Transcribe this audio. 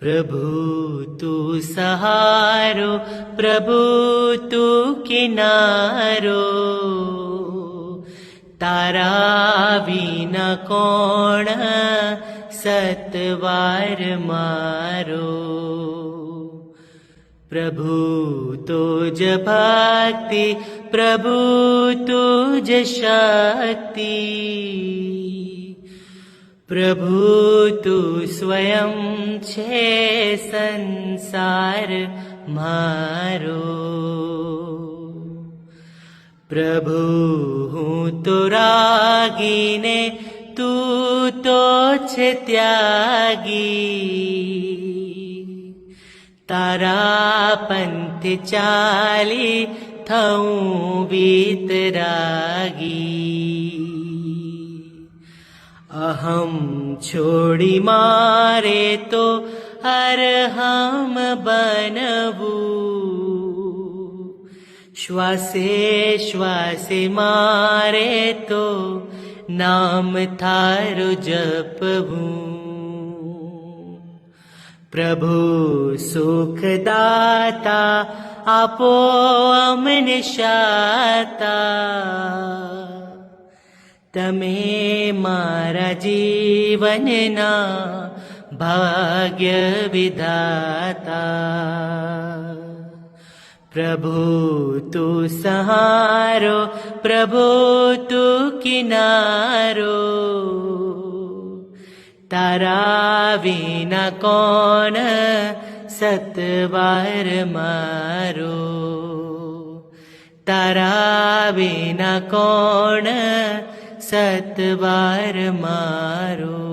प्रभु तू सहारो, प्रभु तू किनारो, तारा विना कोण सतवार मारो। प्रभु तुझ भक्ति, प्रभु तुझ शक्ति, प्रभु तू स्वयं छे संसार मारो। प्रभु हूँ तो रागी ने तू तो छे त्यागी, तारा पंथ चाली थऊं वीतरागी। अहम छोड़ी मारे तो अरहम बनवू, श्वासे श्वासे मारे तो नाम थारो जपवू। प्रभु सुखदाता आपो अमने शाता, तमे मारा जीवनना भाग्य विधाता। प्रभु तू सहारो, प्रभु तू किनारो, तारा विना कौन सतवार मारो। तारा विना कौन सतवार मारो।